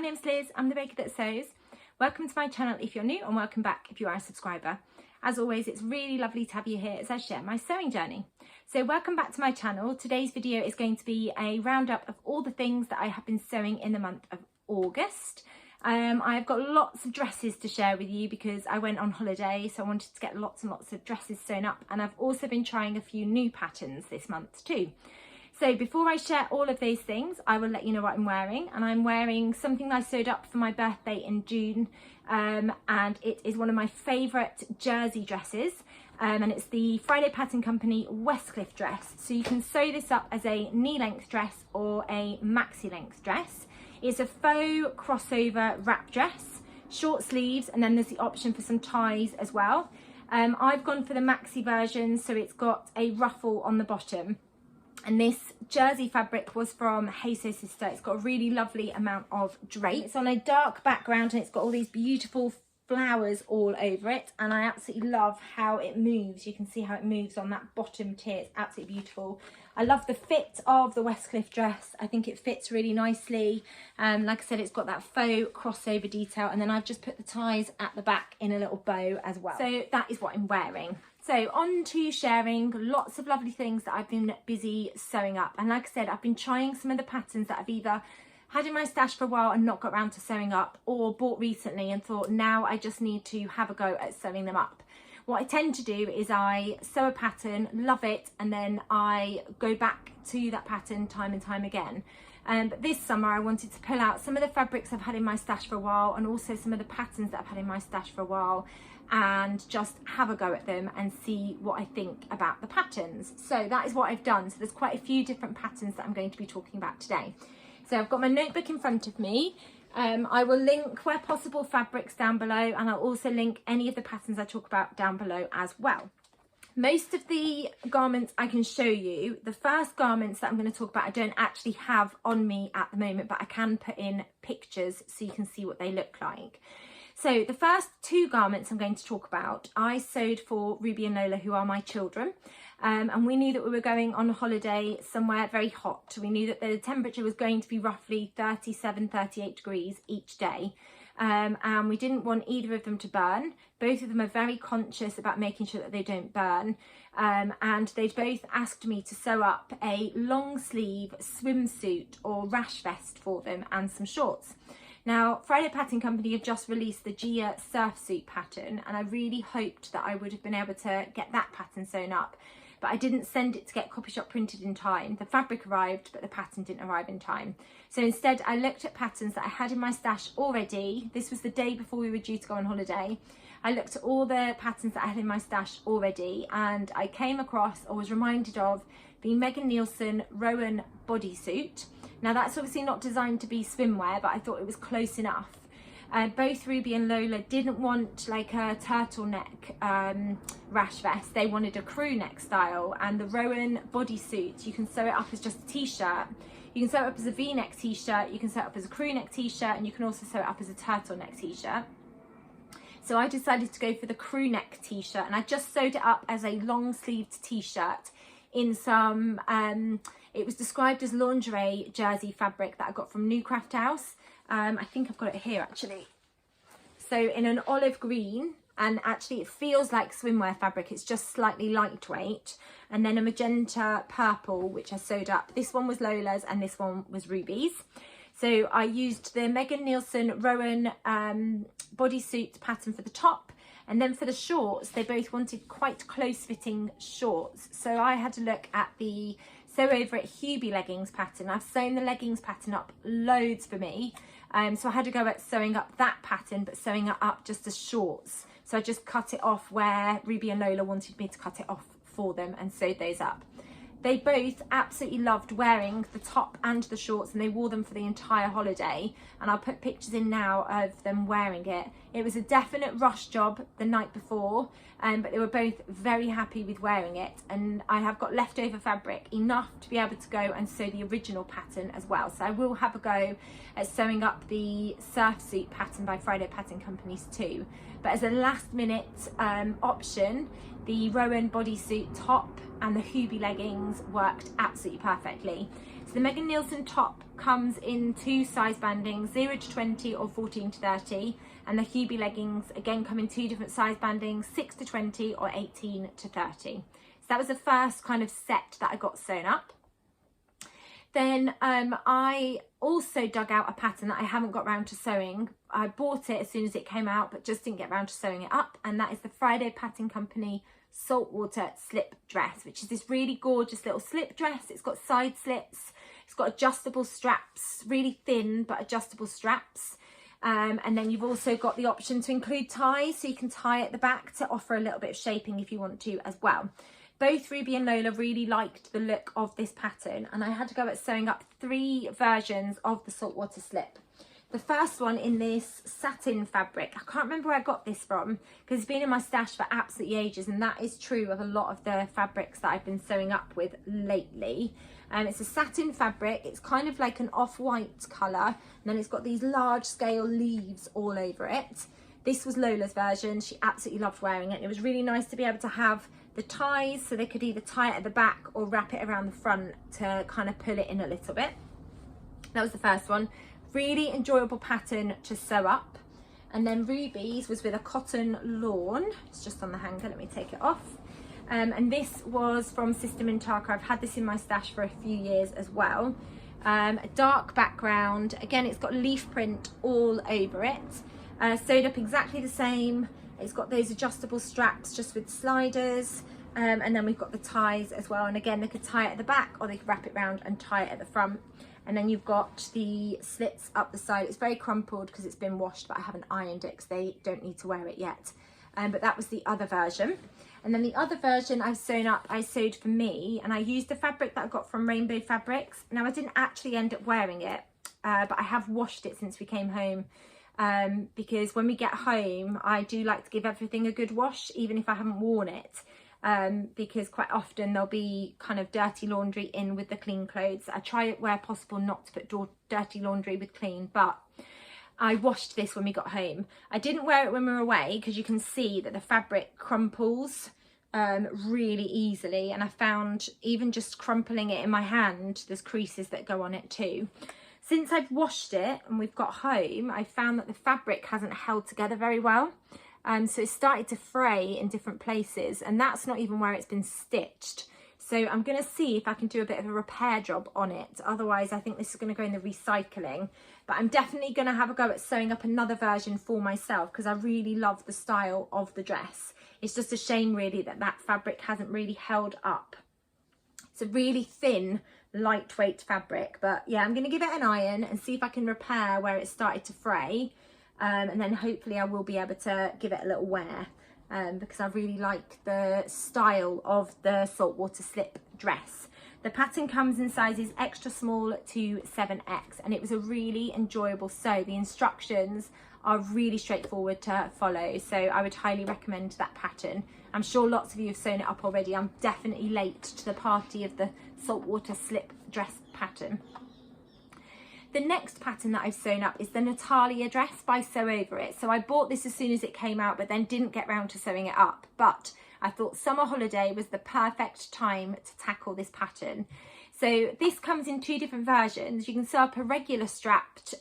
My name's Liz, I'm the baker that sews. Welcome to my channel if you're new, and welcome back if you are a subscriber. As always, it's really lovely to have you here as I share my sewing journey. So welcome back to my channel. Today's video is going to be a roundup of all the things that I have been sewing in the month of August. I've got lots of dresses to share with you because I went on holiday, so I wanted to get lots and lots of dresses sewn up, and I've also been trying a few new patterns this month too. So before I share all of those things, I will let you know what I'm wearing. And I'm wearing something that I sewed up for my birthday in June, and it is one of my favourite jersey dresses, and it's the Friday Pattern Company Westcliff dress. So you can sew this up as a knee length dress or a maxi length dress. It's a faux crossover wrap dress, short sleeves, and then there's the option for some ties as well. I've gone for the maxi version, so it's got a ruffle on the bottom. And this jersey fabric was from Hey Sew Sister. It's got a really lovely amount of drape. It's on a dark background and it's got all these beautiful flowers all over it, and I absolutely love how it moves. You can see how it moves on that bottom tier. It's absolutely beautiful. I love the fit of the Westcliff dress. I think it fits really nicely. Like I said, it's got that faux crossover detail, and then I've just put the ties at the back in a little bow as well. So that is what I'm wearing. So on to sharing lots of lovely things that I've been busy sewing up. And like I said, I've been trying some of the patterns that I've either had in my stash for a while and not got around to sewing up, or bought recently and thought now I just need to have a go at sewing them up. What I tend to do is I sew a pattern, love it, and then I go back to that pattern time and time again. But this summer I wanted to pull out some of the fabrics I've had in my stash for a while, and also some of the patterns that I've had in my stash for a while, and just have a go at them and see what I think about the patterns. So that is what I've done. So there's quite a few different patterns that I'm going to be talking about today. So I've got my notebook in front of me. I will link where possible fabrics down below, and I'll also link any of the patterns I talk about down below as well. Most of the garments I can show you. The first garments that I'm going to talk about I don't actually have on me at the moment, but I can put in pictures so you can see what they look like. So the first two garments I'm going to talk about, I sewed for Ruby and Lola, who are my children. And we knew that we were going on holiday somewhere very hot. We knew that the temperature was going to be roughly 37, 38 degrees each day. And we didn't want either of them to burn. Both of them are very conscious about making sure that they don't burn. And they both asked me to sew up a long sleeve swimsuit or rash vest for them and some shorts. Now, Friday Pattern Company have just released the Gia surfsuit pattern, and I really hoped that I would have been able to get that pattern sewn up, but I didn't send it to get copy shop printed in time. The fabric arrived, but the pattern didn't arrive in time. So instead, I looked at patterns that I had in my stash already. This was the day before we were due to go on holiday. I looked at all the patterns that I had in my stash already, and I came across, or was reminded of, the Megan Nielsen Rowan bodysuit. Now that's obviously not designed to be swimwear, but I thought it was close enough. Both Ruby and Lola didn't want like a turtleneck rash vest. They wanted a crew neck style, and the Rowan bodysuit, you can sew it up as just a t-shirt. You can sew it up as a v-neck t-shirt, you can sew it up as a crew neck t-shirt, and you can also sew it up as a turtleneck t-shirt. So I decided to go for the crew neck t-shirt, and I just sewed it up as a long sleeved t-shirt in some it was described as lingerie jersey fabric that I got from New Craft House. I think I've got it here actually. So in an olive green, and actually it feels like swimwear fabric, it's just slightly lightweight, and then a magenta purple which I sewed up. This one was Lola's and this one was Ruby's. So I used the Megan Nielsen Rowan bodysuit pattern for the top, and then for the shorts they both wanted quite close fitting shorts, so I had to look at the Sew Over It Hubie leggings pattern. I've sewn the leggings pattern up loads for me, so I had to go at sewing up that pattern, but sewing it up just as shorts. So I just cut it off where Ruby and Lola wanted me to cut it off for them, and sewed those up. They both absolutely loved wearing the top and the shorts, and they wore them for the entire holiday, and I'll put pictures in now of them wearing it. It was a definite rush job the night before, but they were both very happy with wearing it, and I have got leftover fabric enough to be able to go and sew the original pattern as well. So I will have a go at sewing up the surfsuit pattern by Friday Pattern Companies too. But as a last minute option, the Rowan bodysuit top and the Hubie leggings worked absolutely perfectly. So the Megan Nielsen top comes in 2 size bandings, 0 to 20 or 14 to 30. And the Hubie leggings again come in 2 different size bandings, 6 to 20 or 18 to 30. So that was the first kind of set that I got sewn up. Then I also dug out a pattern that I haven't got round to sewing. I bought it as soon as it came out, but just didn't get round to sewing it up. And that is the Friday Pattern Company Saltwater slip dress, which is this really gorgeous little slip dress. It's got side slits, it's got adjustable straps, really thin but adjustable straps. And then you've also got the option to include ties, so you can tie at the back to offer a little bit of shaping if you want to as well. Both Ruby and Lola really liked the look of this pattern, and I had to go at sewing up 3 versions of the Saltwater slip. The first one in this satin fabric. I can't remember where I got this from because it's been in my stash for absolutely ages, and that is true of a lot of the fabrics that I've been sewing up with lately. It's a satin fabric. It's kind of like an off-white colour, and then it's got these large scale leaves all over it. This was Lola's version. She absolutely loved wearing it. It was really nice to be able to have the ties, so they could either tie it at the back or wrap it around the front to kind of pull it in a little bit. That was the first one. Really enjoyable pattern to sew up. And then Ruby's was with a cotton lawn. It's just on the hanger, let me take it off. And this was from Sister Mintaka. I've had this in my stash for a few years as well. A dark background. Again, it's got leaf print all over it. Sewed up exactly the same. It's got those adjustable straps just with sliders. And then we've got the ties as well. And again, they could tie it at the back or they could wrap it round and tie it at the front. And then you've got the slits up the side. It's very crumpled because it's been washed, but I haven't ironed it because they don't need to wear it yet. But that was the other version. And then the other version I've sewn up, I sewed for me, and I used the fabric that I got from Rainbow Fabrics. Now, I didn't actually end up wearing it, but I have washed it since we came home. Because when we get home, I do like to give everything a good wash, even if I haven't worn it. Because quite often there'll be kind of dirty laundry in with the clean clothes. I try where possible not to put dirty laundry with clean, but I washed this when we got home. I didn't wear it when we were away because you can see that the fabric crumples really easily, and I found even just crumpling it in my hand, there's creases that go on it too. Since I've washed it and we've got home, I found that the fabric hasn't held together very well. So it started to fray in different places, and that's not even where it's been stitched. So I'm going to see if I can do a bit of a repair job on it. Otherwise, I think this is going to go in the recycling. But I'm definitely going to have a go at sewing up another version for myself because I really love the style of the dress. It's just a shame really that that fabric hasn't really held up. It's a really thin, lightweight fabric. But yeah, I'm going to give it an iron and see if I can repair where it started to fray. And then hopefully I will be able to give it a little wear because I really like the style of the Saltwater slip dress. The pattern comes in sizes extra small to 7X, and it was a really enjoyable sew. The instructions are really straightforward to follow, so I would highly recommend that pattern. I'm sure lots of you have sewn it up already. I'm definitely late to the party of the Saltwater slip dress pattern. The next pattern that I've sewn up is the Natalia dress by Sew Over It. So I bought this as soon as it came out, but then didn't get round to sewing it up. But I thought summer holiday was the perfect time to tackle this pattern. So this comes in 2 different versions. You can sew up a regular strapped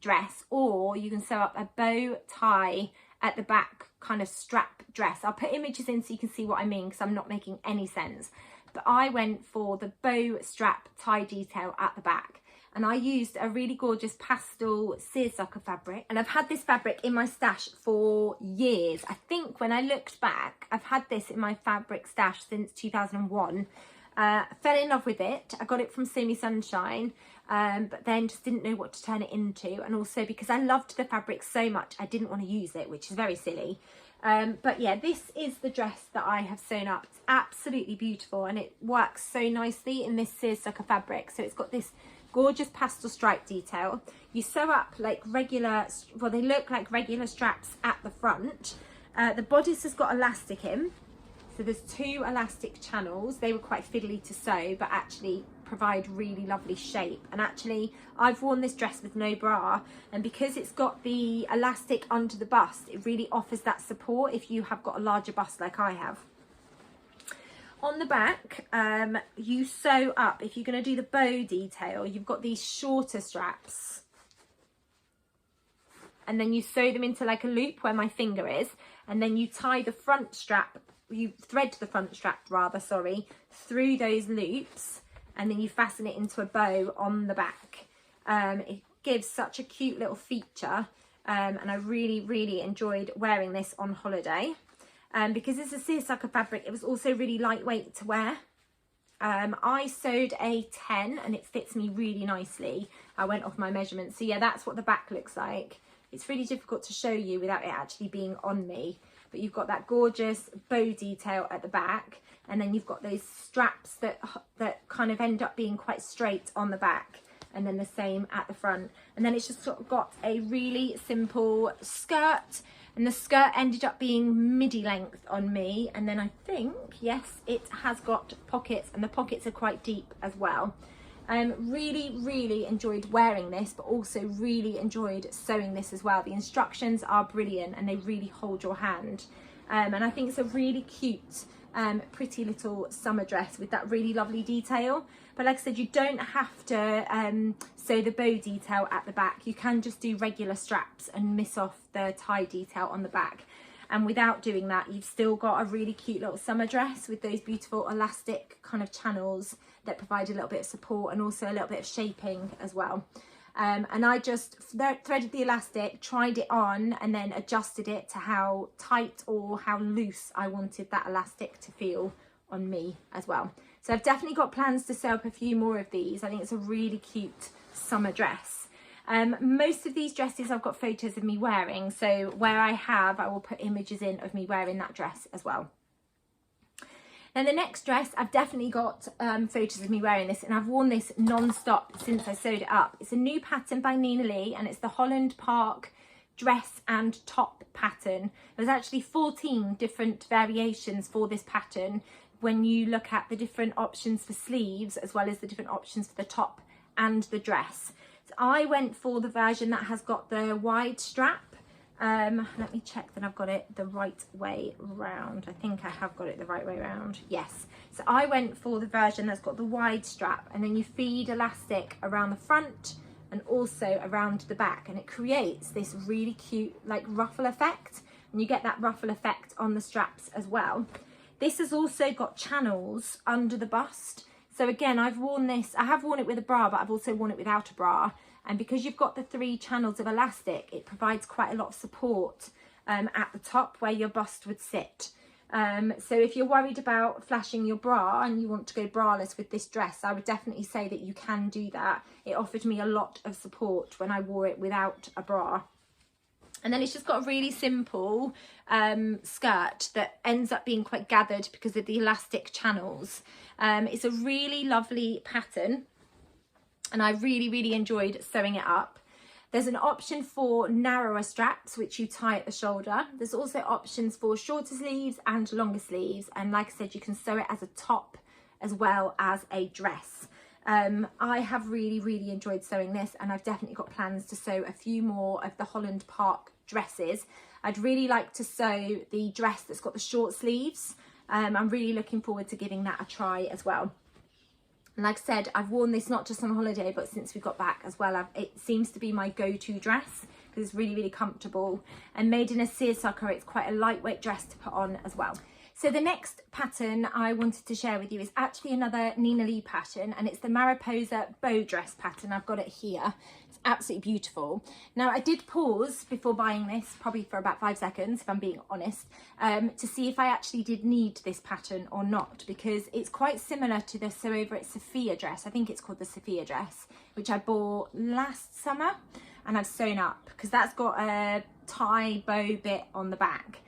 dress, or you can sew up a bow tie at the back kind of strap dress. I'll put images in so you can see what I mean because I'm not making any sense. But I went for the bow strap tie detail at the back. And I used a really gorgeous pastel seersucker fabric. And I've had this fabric in my stash for years. I think when I looked back, I've had this in my fabric stash since 2001. I fell in love with it. I got it from Semi Sunshine, but then just didn't know what to turn it into. And also because I loved the fabric so much, I didn't want to use it, which is very silly. But yeah, this is the dress that I have sewn up. It's absolutely beautiful, and it works so nicely in this seersucker fabric. So it's got this gorgeous pastel stripe detail. You sew up like regular, well, they look like regular straps at the front. The bodice has got elastic in, so there's 2 elastic channels. They were quite fiddly to sew, but actually provide really lovely shape. And actually I've worn this dress with no bra, and because it's got the elastic under the bust, it really offers that support if you have got a larger bust like I have. on the back, you sew up, if you're going to do the bow detail, you've got these shorter straps. And then you sew them into like a loop where my finger is. And then you tie the front strap, you thread the front strap rather, sorry, through those loops. And then you fasten it into a bow on the back. It gives such a cute little feature. And I really enjoyed wearing this on holiday. Because it's a seersucker fabric, it was also really lightweight to wear. I sewed a 10 and it fits me really nicely. I went off my measurements. So yeah, that's what the back looks like. It's really difficult to show you without it actually being on me. But you've got that gorgeous bow detail at the back. And then you've got those straps that kind of end up being quite straight on the back. And then the same at the front. And then it's just sort of got a really simple skirt. And the skirt ended up being midi length on me. And then I think, yes, it has got pockets, and the pockets are quite deep as well. Really enjoyed wearing this, but also really enjoyed sewing this as well. The instructions are brilliant and they really hold your hand. And I think it's a really cute, pretty little summer dress with that really lovely detail. But like I said, you don't have to sew the bow detail at the back. You can just do regular straps and miss off the tie detail on the back. And without doing that, you've still got a really cute little summer dress with those beautiful elastic kind of channels that provide a little bit of support and also a little bit of shaping as well. And I just threaded the elastic, tried it on, and then adjusted it to how tight or how loose I wanted that elastic to feel on me as well. So I've definitely got plans to sew up a few more of these. I think it's a really cute summer dress. Most of these dresses I've got photos of me wearing, so where I have, I will put images in of me wearing that dress as well. Now the next dress, I've definitely got photos of me wearing this, and I've worn this non-stop since I sewed it up. It's a new pattern by Nina Lee, and it's the Holland Park dress and top pattern. There's actually 14 different variations for this pattern when you look at the different options for sleeves as well as the different options for the top and the dress. So I went for the version that has got the wide strap. Let me check that I've got it the right way round. I think I have got it the right way round. Yes. So I went for the version that's got the wide strap, and then you feed elastic around the front and also around the back, and it creates this really cute like ruffle effect, and you get that ruffle effect on the straps as well. This has also got channels under the bust. So again, I've worn this, I have worn it with a bra, but I've also worn it without a bra. And because you've got the 3 channels of elastic, it provides quite a lot of support at the top where your bust would sit. So if you're worried about flashing your bra and you want to go braless with this dress, I would definitely say that you can do that. It offered me a lot of support when I wore it without a bra. And then it's just got a really simple skirt that ends up being quite gathered because of the elastic channels. It's a really lovely pattern, and I really enjoyed sewing it up. There's an option for narrower straps, which you tie at the shoulder. There's also options for shorter sleeves and longer sleeves. And like I said, you can sew it as a top as well as a dress. I have really enjoyed sewing this, and I've definitely got plans to sew a few more of the Holland Park dresses. I'd really like to sew the dress that's got the short sleeves. I'm really looking forward to giving that a try as well. And like I said, I've worn this not just on holiday, but since we got back as well. It seems to be my go-to dress because it's really comfortable, and made in a seersucker, it's quite a lightweight dress to put on as well. So the next pattern I wanted to share with you is actually another Nina Lee pattern, and it's the Mariposa bow dress pattern. I've got it here. It's absolutely beautiful. Now I did pause before buying this, probably for about 5 seconds if I'm being honest, to see if I actually did need this pattern or not, because it's quite similar to the Sew Over It Sophia dress. I think it's called the Sophia dress, which I bought last summer, and I've sewn up because that's got a tie bow bit on the back.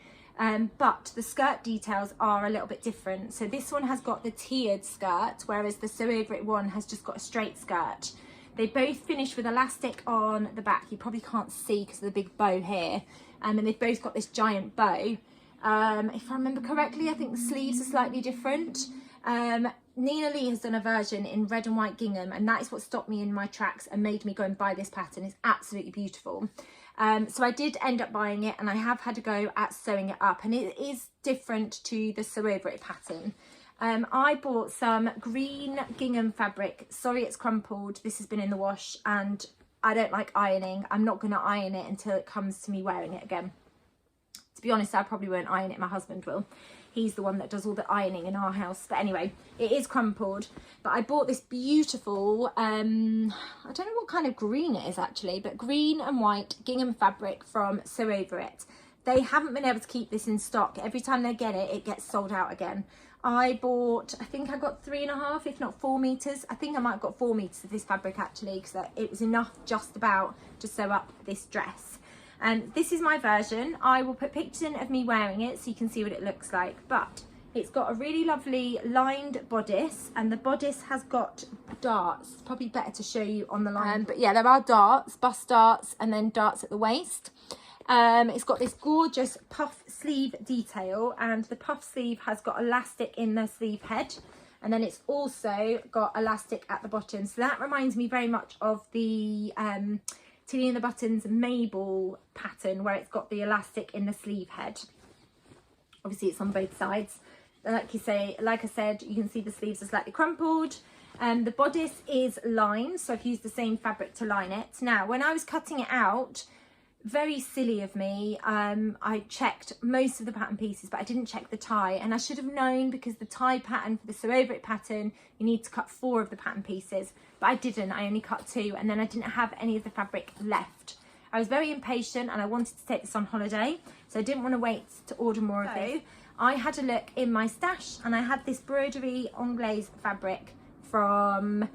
But the skirt details are a little bit different. So this one has got the tiered skirt, whereas the Sew Over It one has just got a straight skirt. They both finish with elastic on the back. You probably can't see because of the big bow here. And they've both got this giant bow. If I remember correctly, I think the sleeves are slightly different. Nina Lee has done a version in red and white gingham, and that is what stopped me in my tracks and made me go and buy this pattern. It's absolutely beautiful. So I did end up buying it, and I have had to go at sewing it up, and it is different to the Sew Over It pattern. I bought some green gingham fabric. Sorry it's crumpled, this has been in the wash and I don't like ironing. I'm not going to iron it until it comes to me wearing it again. To be honest, I probably won't iron it, my husband will. He's the one that does all the ironing in our house. But anyway, it is crumpled. But I bought this beautiful, I don't know what kind of green it is actually, but green and white gingham fabric from Sew Over It. They haven't been able to keep this in stock. Every time they get it, it gets sold out again. I think I got 3.5, if not 4 meters. I think I might have got 4 meters of this fabric actually, because it was enough just about to sew up this dress. This is my version. I will put pictures in of me wearing it so you can see what it looks like. But it's got a really lovely lined bodice, and the bodice has got darts. It's probably better to show you on the line. But yeah, there are darts, bust darts, and then darts at the waist. It's got this gorgeous puff sleeve detail, and the puff sleeve has got elastic in the sleeve head, and then it's also got elastic at the bottom. So that reminds me very much of the Tilly and the Buttons Mabel pattern, where it's got the elastic in the sleeve head. Obviously it's on both sides. Like I said, you can see the sleeves are slightly crumpled. The bodice is lined, so I've used the same fabric to line it. Now, when I was cutting it out, very silly of me, I checked most of the pattern pieces, but I didn't check the tie, and I should have known, because the tie pattern for the Sew Over It pattern, you need to cut 4 of the pattern pieces, but I didn't. I only cut 2, and then I didn't have any of the fabric left. I was very impatient and I wanted to take this on holiday, so I didn't want to wait to order more of this. I had a look in my stash, and I had this broderie anglaise fabric from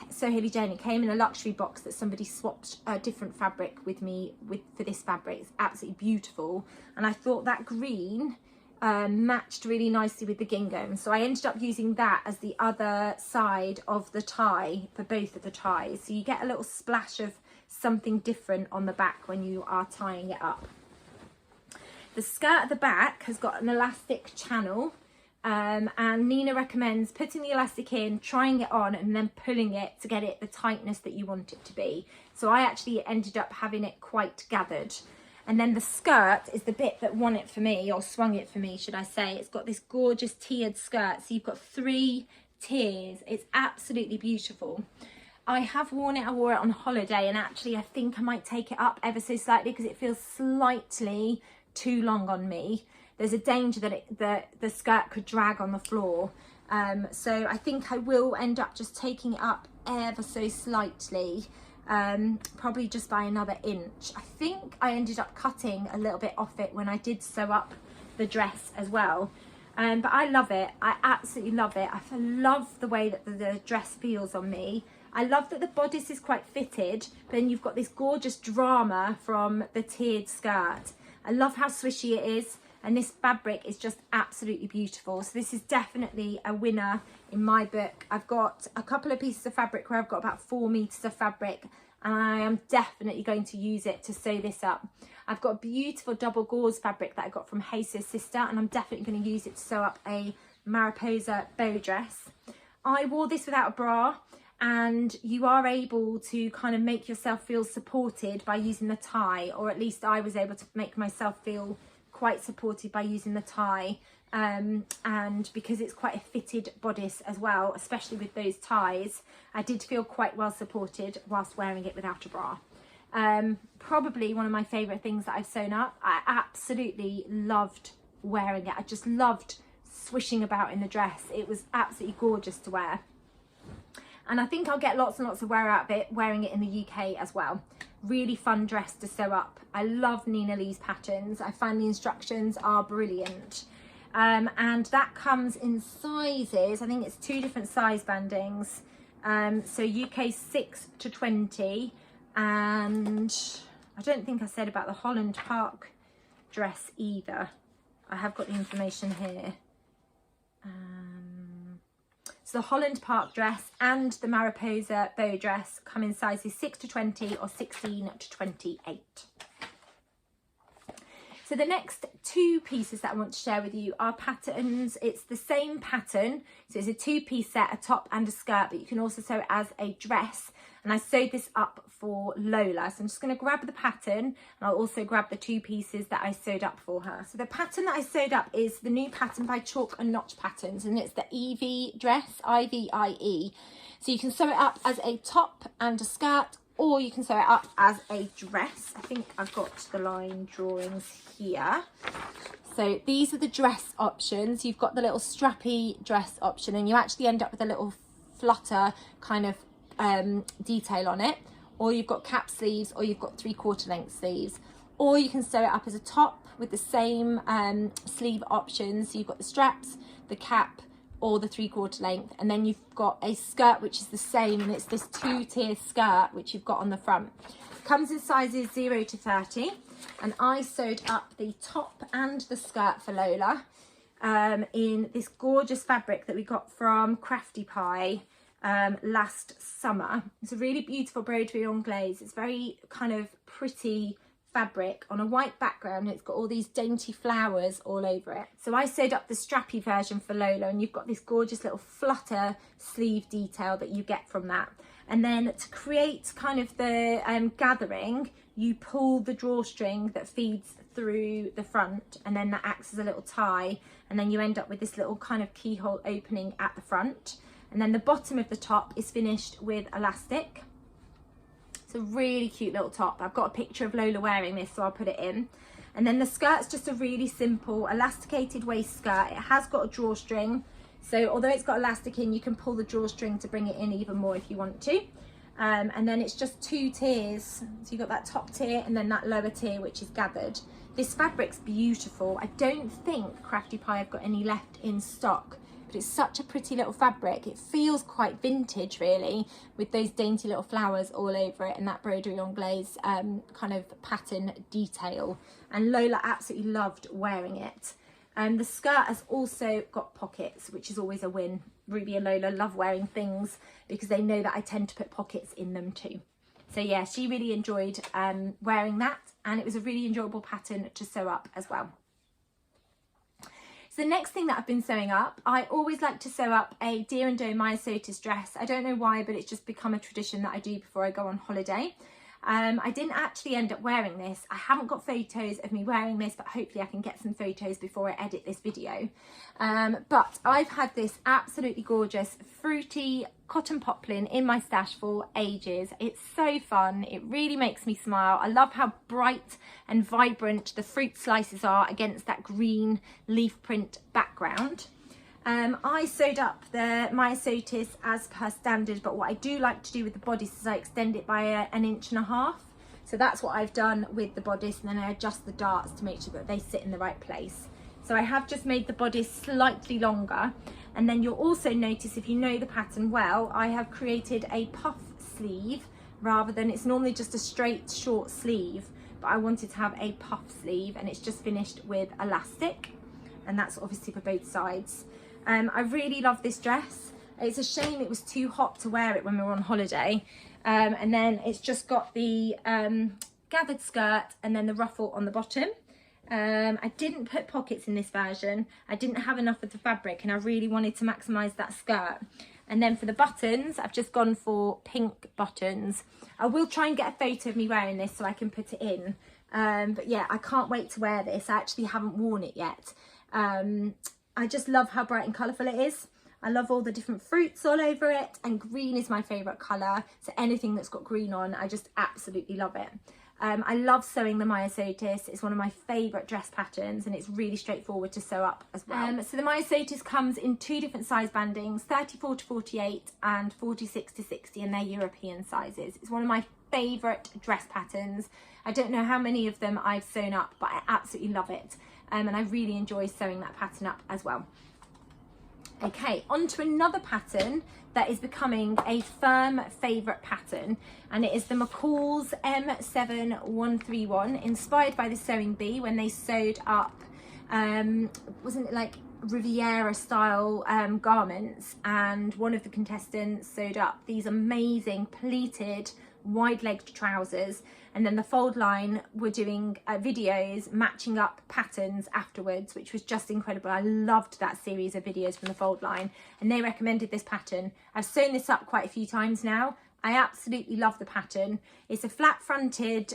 So Hilly Jane. It came in a luxury box that somebody swapped a different fabric with me for this fabric. It's absolutely beautiful, and I thought that green matched really nicely with the gingham, so I ended up using that as the other side of the tie for both of the ties, so you get a little splash of something different on the back when you are tying it up. The skirt at the back has got an elastic channel, and Nina recommends putting the elastic in, trying it on, and then pulling it to get it the tightness that you want it to be. So I actually ended up having it quite gathered. And then the skirt is the bit that won it for me, or swung it for me, should I say. It's got this gorgeous tiered skirt, so you've got 3 tiers. It's absolutely beautiful. I have worn it, I wore it on holiday, and actually I think I might take it up ever so slightly because it feels slightly too long on me. There's a danger that the skirt could drag on the floor. So I think I will end up just taking it up ever so slightly, probably just by another inch. I think I ended up cutting a little bit off it when I did sew up the dress as well. But I love it. I absolutely love it. I love the way that the dress feels on me. I love that the bodice is quite fitted, but then you've got this gorgeous drama from the tiered skirt. I love how swishy it is, and this fabric is just absolutely beautiful. So this is definitely a winner in my book. I've got a couple of pieces of fabric where I've got about 4 meters of fabric, and I am definitely going to use it to sew this up. I've got a beautiful double gauze fabric that I got from Hazel's sister, and I'm definitely going to use it to sew up a Mariposa bow dress. I wore this without a bra, and you are able to kind of make yourself feel supported by using the tie, or at least I was able to make myself feel quite supported by using the tie, and because it's quite a fitted bodice as well, especially with those ties, I did feel quite well supported whilst wearing it without a bra. Probably one of my favourite things that I've sewn up. I absolutely loved wearing it. I just loved swishing about in the dress. It was absolutely gorgeous to wear. And I think I'll get lots and lots of wear out of it wearing it in the UK as well. Really fun dress to sew up. I love Nina Lee's patterns. I find the instructions are brilliant. And that comes in sizes. I think it's 2 different size bandings. So UK 6 to 20. And I don't think I said about the Holland Park dress either. I have got the information here. So the Holland Park dress and the Mariposa bow dress come in sizes 6 to 20 or 16 to 28. So the next two pieces that I want to share with you are patterns. It's the same pattern, so it's a two-piece set, a top and a skirt, but you can also sew it as a dress. And I sewed this up for Lola. So I'm just going to grab the pattern, and I'll also grab the two pieces that I sewed up for her. So the pattern that I sewed up is the new pattern by Chalk and Notch Patterns, and it's the Ivie dress, I-V-I-E. So you can sew it up as a top and a skirt, or you can sew it up as a dress. I think I've got the line drawings here. So these are the dress options. You've got the little strappy dress option, and you actually end up with a little flutter kind of detail on it, or you've got cap sleeves, or you've got 3/4 length sleeves, or you can sew it up as a top with the same sleeve options. So you've got the straps, the cap, or the 3/4 length, and then you've got a skirt which is the same, and it's this two-tier skirt which you've got on the front. It comes in sizes 0 to 30, and I sewed up the top and the skirt for Lola in this gorgeous fabric that we got from Crafty Pie last summer. It's a really beautiful broderie on glaze. It's very kind of pretty fabric on a white background. It's got all these dainty flowers all over it. So I sewed up the strappy version for Lola, and you've got this gorgeous little flutter sleeve detail that you get from that. And then to create kind of the gathering, you pull the drawstring that feeds through the front, and then that acts as a little tie, and then you end up with this little kind of keyhole opening at the front. And then the bottom of the top is finished with elastic. It's a really cute little top. I've got a picture of Lola wearing this, so I'll put it in. And then the skirt's just a really simple elasticated waist skirt. It has got a drawstring, so although it's got elastic in, you can pull the drawstring to bring it in even more if you want to. And then it's just two tiers. So you've got that top tier and then that lower tier which is gathered. This fabric's beautiful. I don't think Crafty Pie have got any left in stock, but it's such a pretty little fabric. It feels quite vintage really, with those dainty little flowers all over it and that broderie on glaze kind of pattern detail. And Lola absolutely loved wearing it. The skirt has also got pockets, which is always a win. Ruby and Lola love wearing things because they know that I tend to put pockets in them too. So yeah, she really enjoyed wearing that, and it was a really enjoyable pattern to sew up as well. So the next thing that I've been sewing up, I always like to sew up a Deer and Doe Myosotis dress. I don't know why, but it's just become a tradition that I do before I go on holiday. I didn't actually end up wearing this. I haven't got photos of me wearing this, but hopefully I can get some photos before I edit this video. But I've had this absolutely gorgeous fruity cotton poplin in my stash for ages. It's so fun. It really makes me smile. I love how bright and vibrant the fruit slices are against that green leaf print background. I sewed up the Myosotis as per standard, but what I do like to do with the bodice is I extend it by 1.5 inches. So that's what I've done with the bodice, and then I adjust the darts to make sure that they sit in the right place. So I have just made the bodice slightly longer, and then you'll also notice, if you know the pattern well, I have created a puff sleeve rather than, it's normally just a straight short sleeve, but I wanted to have a puff sleeve, and it's just finished with elastic, and that's obviously for both sides. I really love this dress. It's a shame it was too hot to wear it when we were on holiday. And then it's just got the gathered skirt and then the ruffle on the bottom. I didn't put pockets in this version. I didn't have enough of the fabric, and I really wanted to maximise that skirt. And then for the buttons, I've just gone for pink buttons. I will try and get a photo of me wearing this so I can put it in. But yeah, I can't wait to wear this. I actually haven't worn it yet. I just love how bright and colourful it is. I love all the different fruits all over it, and green is my favourite colour. So anything that's got green on, I just absolutely love it. I love sewing the Myosotis. It's one of my favourite dress patterns, and it's really straightforward to sew up as well. So the Myosotis comes in 2 different size bandings, 34 to 48 and 46 to 60, and they're European sizes. It's one of my favourite dress patterns. I don't know how many of them I've sewn up, but I absolutely love it. And I really enjoy sewing that pattern up as well. Okay, on to another pattern that is becoming a firm favourite pattern, and it is the McCall's M7131, inspired by the Sewing Bee when they sewed up, wasn't it like Riviera style garments, and one of the contestants sewed up these amazing pleated wide-legged trousers, and then the Fold line were doing videos matching up patterns afterwards, which was just incredible. I loved that series of videos from the Fold line, and they recommended this pattern. I've sewn this up quite a few times now. I absolutely love the pattern. It's a flat-fronted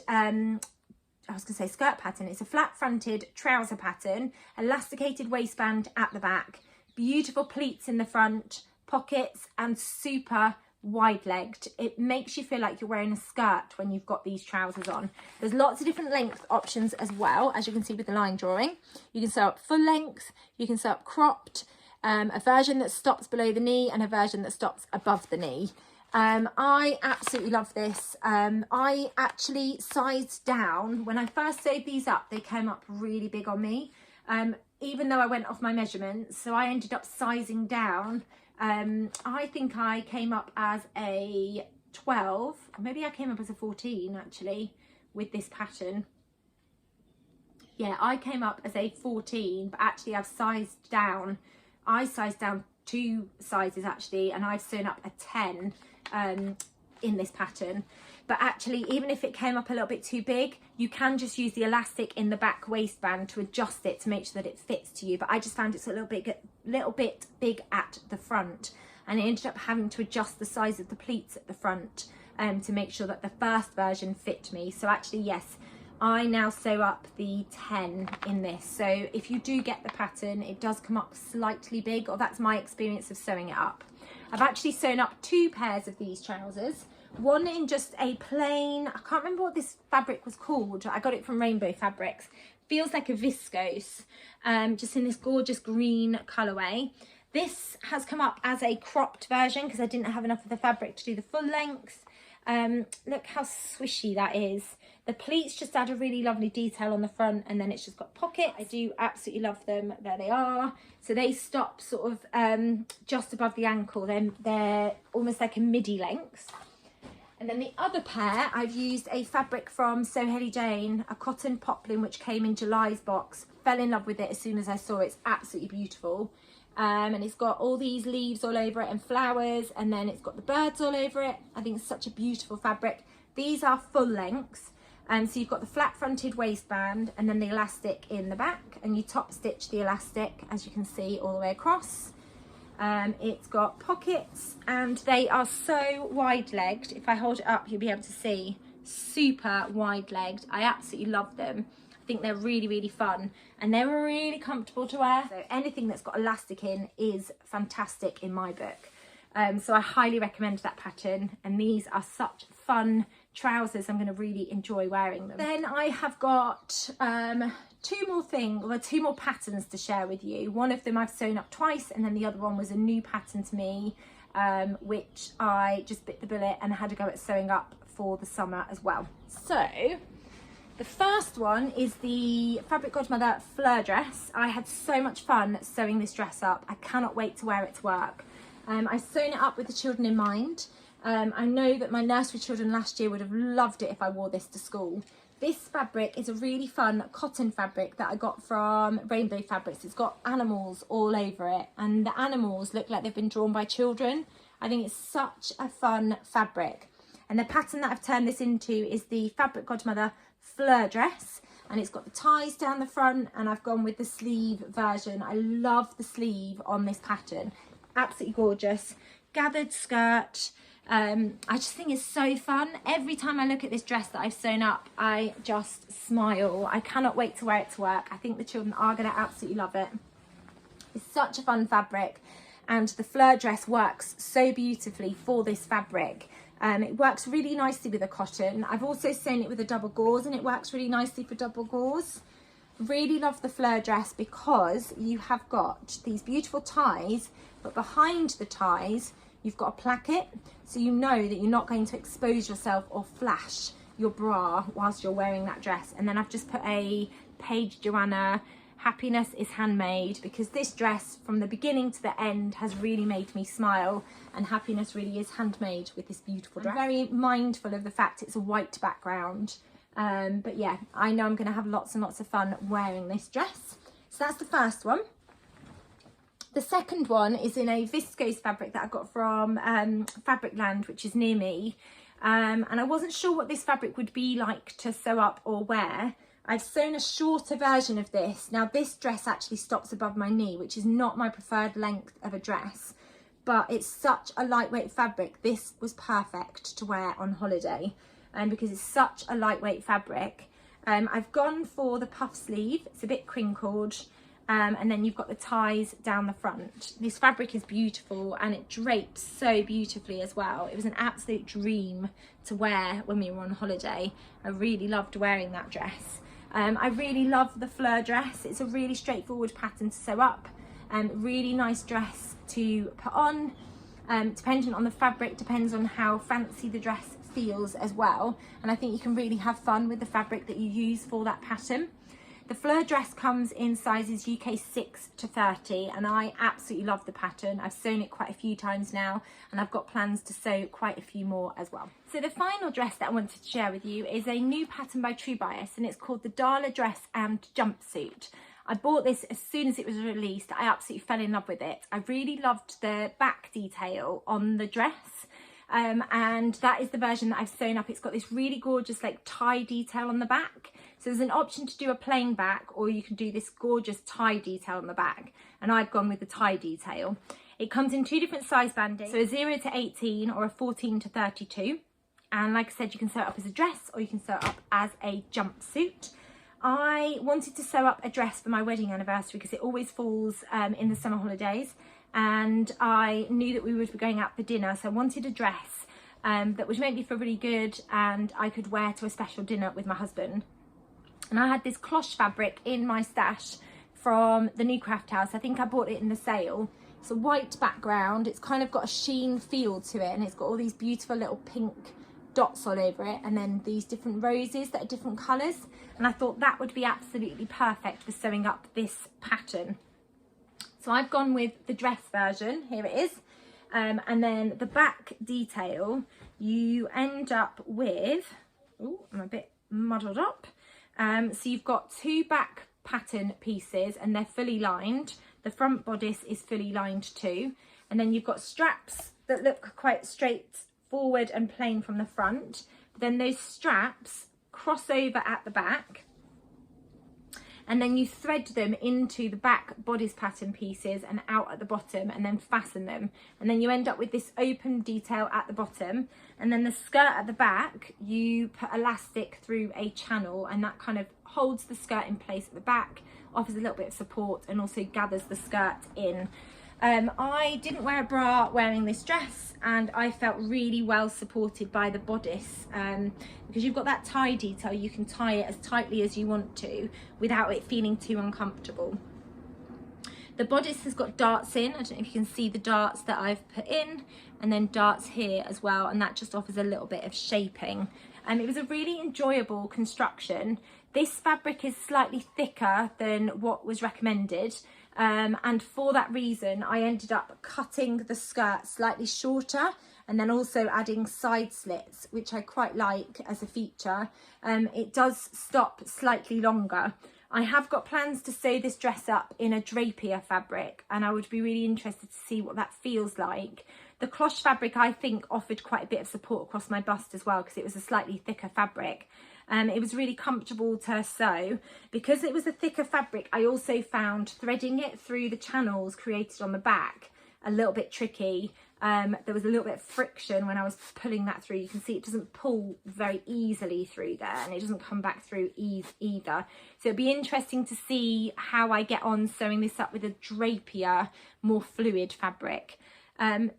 I was going to say skirt pattern. It's a flat-fronted trouser pattern, elasticated waistband at the back, beautiful pleats in the front, pockets, and super wide-legged. It makes you feel like you're wearing a skirt when you've got these trousers on. There's lots of different length options as well, as you can see with the line drawing. You can sew up full length, you can sew up cropped, a version that stops below the knee and a version that stops above the knee. I absolutely love this. I actually sized down. When I first sewed these up, they came up really big on me, even though I went off my measurements. So I ended up sizing down. I think I came up as a 12, maybe I came up as a 14 actually with this pattern. Yeah, I came up as a 14, but actually I've sized down. I sized down 2 sizes actually, and I've sewn up a 10 in this pattern. But actually, even if it came up a little bit too big, you can just use the elastic in the back waistband to adjust it to make sure that it fits to you. But I just found it's a little bit big at the front, and I ended up having to adjust the size of the pleats at the front to make sure that the first version fit me. So actually, yes, I now sew up the 10 in this. So if you do get the pattern, it does come up slightly big, or that's my experience of sewing it up. I've actually sewn up 2 pairs of these trousers. One in just a plain, I can't remember what this fabric was called. I got it from Rainbow Fabrics. Feels like a viscose, just in this gorgeous green colourway. This has come up as a cropped version because I didn't have enough of the fabric to do the full length. Look how swishy that is. The pleats just add a really lovely detail on the front, and then it's just got pockets. I do absolutely love them. There they are. So they stop sort of just above the ankle. They're almost like a midi length. And then the other pair, I've used a fabric from So Helly Jane, a cotton poplin, which came in July's box. Fell in love with it as soon as I saw it. It's absolutely beautiful. And it's got all these leaves all over it and flowers, and then it's got the birds all over it. I think it's such a beautiful fabric. These are full lengths, and so you've got the flat fronted waistband and then the elastic in the back, and you top stitch the elastic, as you can see, all the way across. It's got pockets, and they are so wide legged. If I hold it up, you'll be able to see, super wide legged. I absolutely love them. I think they're really, really fun, and they're really comfortable to wear. So anything that's got elastic in is fantastic in my book. So I highly recommend that pattern, and these are such fun trousers. I'm going to really enjoy wearing them. Then I have got 2 more patterns to share with you. One of them I've sewn up twice, and then the other one was a new pattern to me, which I just bit the bullet and had to go at sewing up for the summer as well. So the first one is the Fabric Godmother Fleur dress. I had so much fun sewing this dress up. I cannot wait to wear it to work. I've sewn it up with the children in mind. I know that my nursery children last year would have loved it if I wore this to school. This fabric is a really fun cotton fabric that I got from Rainbow Fabrics. It's got animals all over it, and the animals look like they've been drawn by children. I think it's such a fun fabric. And the pattern that I've turned this into is the Fabric Godmother Fleur dress, and it's got the ties down the front, and I've gone with the sleeve version. I love the sleeve on this pattern. Absolutely gorgeous. Gathered skirt. I just think it's so fun. Every time I look at this dress that I've sewn up, I just smile. I cannot wait to wear it to work. I think the children are going to absolutely love it. It's such a fun fabric, and the Fleur dress works so beautifully for this fabric. It works really nicely with a cotton. I've also sewn it with a double gauze, and it works really nicely for double gauze. Really love the Fleur dress because you have got these beautiful ties, but behind the ties you've got a placket, so you know that you're not going to expose yourself or flash your bra whilst you're wearing that dress. And then I've just put a Paige Joanna happiness is handmade, because this dress from the beginning to the end has really made me smile, and happiness really is handmade with this beautiful dress. I'm very mindful of the fact it's a white background, but yeah, I know I'm going to have lots and lots of fun wearing this dress. So that's the first one. The second one is in a viscose fabric that I got from Fabricland, which is near me. and I wasn't sure what this fabric would be like to sew up or wear. I've sewn a shorter version of this. Now this dress actually stops above my knee, which is not my preferred length of a dress, but it's such a lightweight fabric. This was perfect to wear on holiday, because it's such a lightweight fabric. I've gone for the puff sleeve. It's a bit crinkled, and then you've got the ties down the front. This fabric is beautiful and it drapes so beautifully as well. It was an absolute dream to wear when we were on holiday. I really loved wearing that dress. I really love the Fleur dress. It's a really straightforward pattern to sew up. Really nice dress to put on. Depending on the fabric, depends on how fancy the dress feels as well. And I think you can really have fun with the fabric that you use for that pattern. The Fleur dress comes in sizes UK 6 to 30, and I absolutely love the pattern. I've sewn it quite a few times now, and I've got plans to sew quite a few more as well. So the final dress that I wanted to share with you is a new pattern by True Bias, and it's called the Dara dress and jumpsuit. I bought this as soon as it was released. I absolutely fell in love with it. I really loved the back detail on the dress. And that is the version that I've sewn up. It's got this really gorgeous like tie detail on the back. So there's an option to do a plain back, or you can do this gorgeous tie detail on the back. And I've gone with the tie detail. It comes in 2 different size bandings, so a 0 to 18 or a 14 to 32. And like I said, you can sew it up as a dress or you can sew it up as a jumpsuit. I wanted to sew up a dress for my wedding anniversary because it always falls in the summer holidays, and I knew that we would be going out for dinner, so I wanted a dress that would make me feel really good and I could wear to a special dinner with my husband. And I had this cloche fabric in my stash from the new craft house. I think I bought it in the sale. It's a white background. It's kind of got a sheen feel to it, and it's got all these beautiful little pink dots all over it, and then these different roses that are different colours. And I thought that would be absolutely perfect for sewing up this pattern. So I've gone with the dress version. Here it is. And then the back detail, you end up with, oh, I'm a bit muddled up. So you've got 2 back pattern pieces and they're fully lined. The front bodice is fully lined too. And then you've got straps that look quite straight forward and plain from the front. But then those straps cross over at the back. And then you thread them into the back bodice pattern pieces and out at the bottom, and then fasten them. And then you end up with this open detail at the bottom. And then the skirt at the back, you put elastic through a channel, and that kind of holds the skirt in place at the back, offers a little bit of support, and also gathers the skirt in. I didn't wear a bra wearing this dress, and I felt really well supported by the bodice, because you've got that tie detail. You can tie it as tightly as you want to without it feeling too uncomfortable. The bodice has got darts in. I don't know if you can see the darts that I've put in, and then darts here as well, and that just offers a little bit of shaping. It was a really enjoyable construction. This fabric is slightly thicker than what was recommended, and for that reason I ended up cutting the skirt slightly shorter, and then also adding side slits, which I quite like as a feature. It does stop slightly longer. I have got plans to sew this dress up in a drapier fabric, and I would be really interested to see what that feels like. The cloche fabric, I think, offered quite a bit of support across my bust as well, because it was a slightly thicker fabric. It was really comfortable to sew. Because it was a thicker fabric, I also found threading it through the channels created on the back a little bit tricky. There was a little bit of friction when I was pulling that through. You can see it doesn't pull very easily through there, and it doesn't come back through either. So it'd be interesting to see how I get on sewing this up with a drapier, more fluid fabric.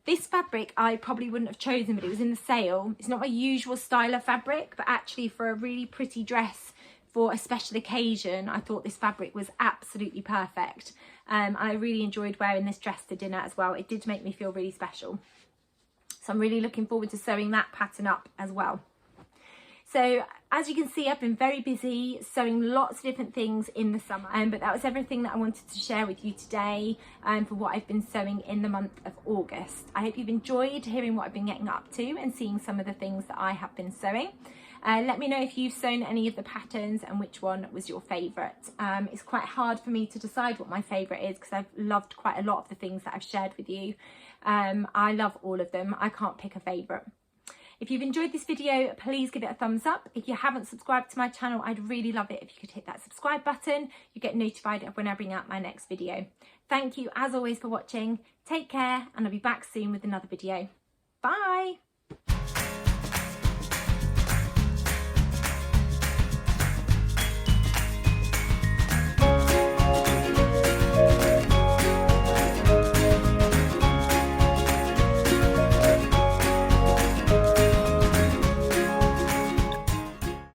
This fabric I probably wouldn't have chosen, but it was in the sale. It's not my usual style of fabric, but actually for a really pretty dress for a special occasion, I thought this fabric was absolutely perfect. I really enjoyed wearing this dress to dinner as well. It did make me feel really special. So I'm really looking forward to sewing that pattern up as well. So as you can see, I've been very busy sewing lots of different things in the summer, but that was everything that I wanted to share with you today for what I've been sewing in the month of August. I hope you've enjoyed hearing what I've been getting up to and seeing some of the things that I have been sewing. Let me know if you've sewn any of the patterns and which one was your favourite. It's quite hard for me to decide what my favourite is because I've loved quite a lot of the things that I've shared with you. I love all of them. I can't pick a favourite. If you've enjoyed this video, please give it a thumbs up. If you haven't subscribed to my channel, I'd really love it if you could hit that subscribe button. You get notified of when I bring out my next video. Thank you as always for watching. Take care, and I'll be back soon with another video. Bye.